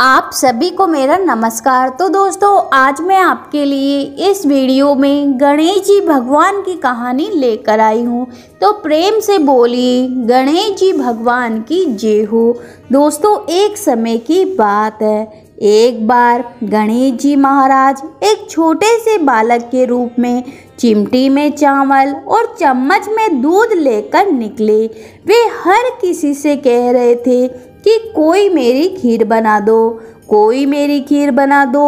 आप सभी को मेरा नमस्कार। तो दोस्तों, आज मैं आपके लिए इस वीडियो में गणेश जी भगवान की कहानी लेकर आई हूँ। तो प्रेम से बोलिए गणेश जी भगवान की जय हो। दोस्तों, एक समय की बात है। एक बार गणेश जी महाराज एक छोटे से बालक के रूप में चिमटी में चावल और चम्मच में दूध लेकर निकले। वे हर किसी से कह रहे थे कि कोई मेरी खीर बना दो, कोई मेरी खीर बना दो।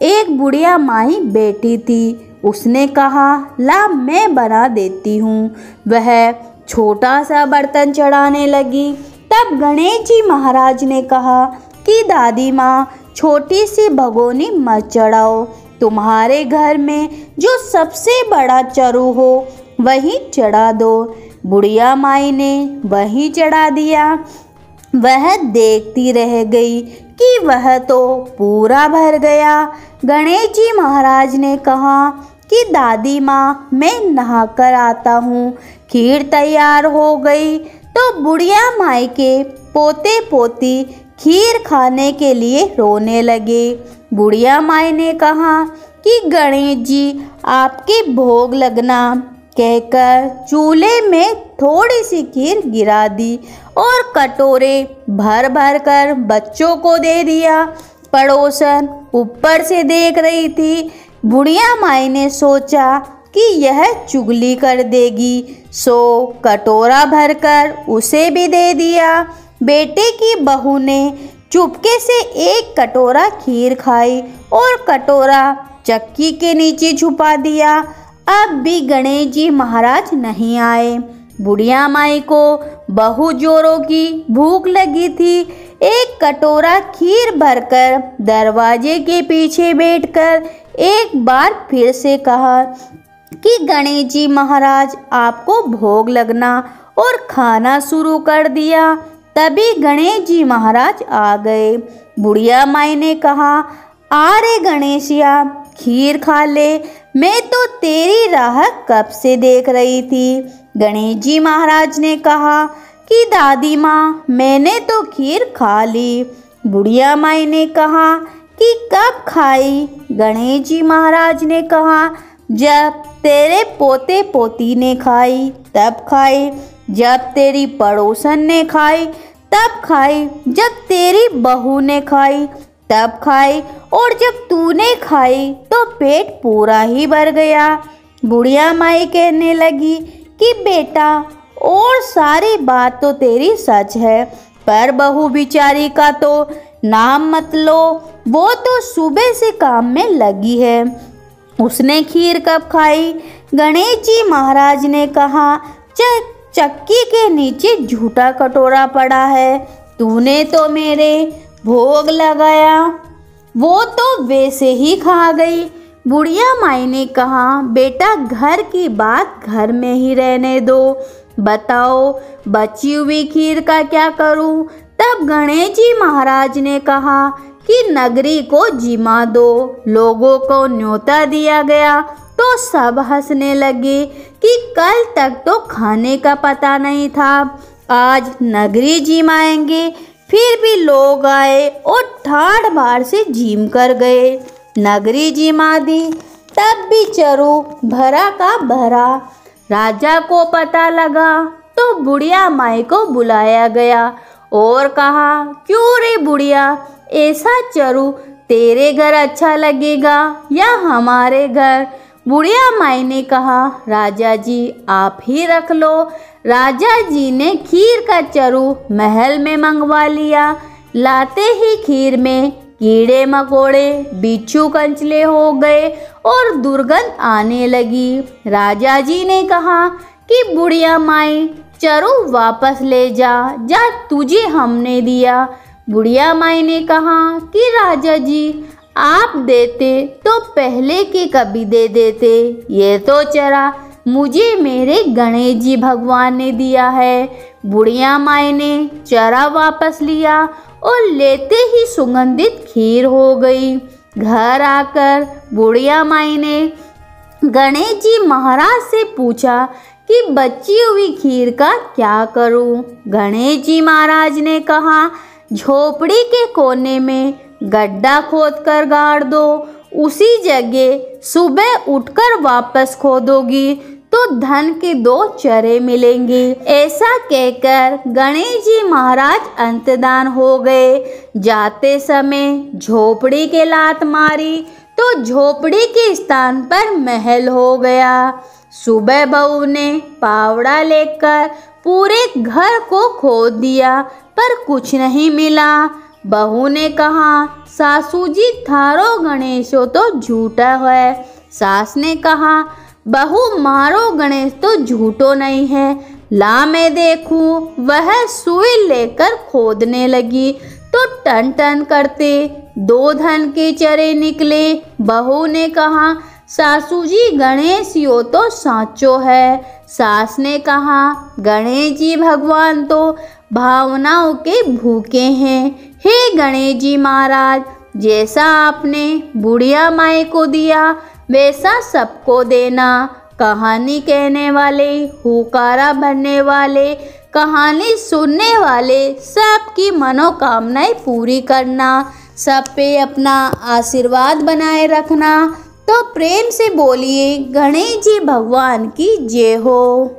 एक बुढ़िया माई बैठी थी। उसने कहा, ला मैं बना देती हूँ। वह छोटा सा बर्तन चढ़ाने लगी। तब गणेश जी महाराज ने कहा कि दादी माँ, छोटी सी भगोनी मत चढ़ाओ। तुम्हारे घर में जो सबसे बड़ा चरु हो वही चढ़ा दो। बुढ़िया माई ने वही चढ़ा दिया। वह देखती रह गई कि वह तो पूरा भर गया। गणेश जी महाराज ने कहा कि दादी माँ, मैं नहा कर आता हूँ। खीर तैयार हो गई तो बुढ़िया माई के पोते पोती खीर खाने के लिए रोने लगे। बुढ़िया माई ने कहा कि गणेश जी, आपके भोग लगना कहकर चूल्हे में थोड़ी सी खीर गिरा दी और कटोरे भर भर कर बच्चों को दे दिया। पड़ोसन ऊपर से देख रही थी। बुढ़िया माई ने सोचा कि यह चुगली कर देगी, सो कटोरा भरकर उसे भी दे दिया। बेटे की बहू ने चुपके से एक कटोरा खीर खाई और कटोरा चक्की के नीचे छुपा दिया। अब भी गणेश जी महाराज नहीं आए। बुढ़िया माई को बहुत जोरों की भूख लगी थी। एक कटोरा खीर भरकर दरवाजे के पीछे बैठकर एक बार फिर से कहा कि गणेश जी महाराज, आपको भोग लगना, और खाना शुरू कर दिया। तभी गणेश जी महाराज आ गए। बुढ़िया माई ने कहा, आ रे गणेशिया, खीर खा ले, मैं तो तेरी राह कब से देख रही थी। गणेश जी महाराज ने कहा कि दादी माँ, मैंने तो खीर खा ली। बुढ़िया माई ने कहा कि कब खाई। गणेश जी महाराज ने कहा, जब तेरे पोते पोती ने खाई तब खाई, जब तेरी पड़ोसन ने खाई तब खाई, जब तेरी बहू ने खाई तब खाई, और जब तूने खाई तो पेट पूरा ही भर गया। बुढ़िया माई कहने लगी कि बेटा, और सारी बात तो तेरी सच है, पर बहू बिचारी का तो नाम मत लो। वो तो सुबह से काम में लगी है। उसने खीर कब खाई। गणेश जी महाराज ने कहा, चक्की के नीचे झूठा कटोरा पड़ा है, तूने तो मेरे भोग लगाया, वो तो वैसे ही खा गई। बुढ़िया माई ने कहा, बेटा, घर की बात घर में ही रहने दो। बताओ, बची हुई खीर का क्या करूं? तब गणेश जी महाराज ने कहा कि नगरी को जिमा दो। लोगों को न्योता दिया गया तो सब हंसने लगे कि कल तक तो खाने का पता नहीं था, आज नगरी जिमाएंगे। फिर भी लोग आए और ठाड़ बाड़ से झीम कर गए। नगरी जिमा दी, तब भी चरु भरा का भरा। राजा को पता लगा तो बुढ़िया माई को बुलाया गया और कहा, क्यों रे बुढ़िया, ऐसा चरु तेरे घर अच्छा लगेगा या हमारे घर? बुढ़िया माई ने कहा, राजा जी, आप ही रख लो। राजा जी ने खीर का चरु महल में मंगवा लिया। लाते ही खीर में कीड़े मकोड़े, बिच्छू कंचले हो गए और दुर्गंध आने लगी। राजा जी ने कहा कि बुढ़िया माई, चरु वापस ले जा, जा तुझे हमने दिया। बुढ़िया माई ने कहा कि राजा जी, आप देते तो पहले के कभी दे देते। ये तो चरा मुझे मेरे गणेश जी भगवान ने दिया है। बुढ़िया माई ने चरा वापस लिया और लेते ही सुगंधित खीर हो गई। घर आकर बुढ़िया माई ने गणेश जी महाराज से पूछा कि बची हुई खीर का क्या करूं? गणेश जी महाराज ने कहा, झोपड़ी के कोने में गड्ढा खोदकर गाड़ दो, उसी जगह सुबह उठकर वापस खोदोगी तो धन के 2 चरे मिलेंगे। ऐसा कहकर गणेश जी महाराज अंतर्धान हो गए। जाते समय झोपड़ी के लात मारी तो झोपड़ी के स्थान पर महल हो गया। सुबह बहू ने फावड़ा लेकर पूरे घर को खोद दिया पर कुछ नहीं मिला। बहू ने कहा, सासू जी थारो गणेशो तो झूठा है। सास ने कहा, बहू मारो गणेश तो झूठो नहीं है, ला मैं देखूं। वह सुई लेकर खोदने लगी तो टन टन करते 2 धन के चरे निकले। बहू ने कहा, सासू जी गणेश यो तो साचो है। सास ने कहा, गणेश जी भगवान तो भावनाओं के भूखे हैं। हे गणेश जी महाराज, जैसा आपने बुढ़िया माई को दिया वैसा सबको देना। कहानी कहने वाले, हुकारा भरने वाले, कहानी सुनने वाले सबकी मनोकामनाएं पूरी करना, सब पे अपना आशीर्वाद बनाए रखना। तो प्रेम से बोलिए गणेश जी भगवान की जय हो।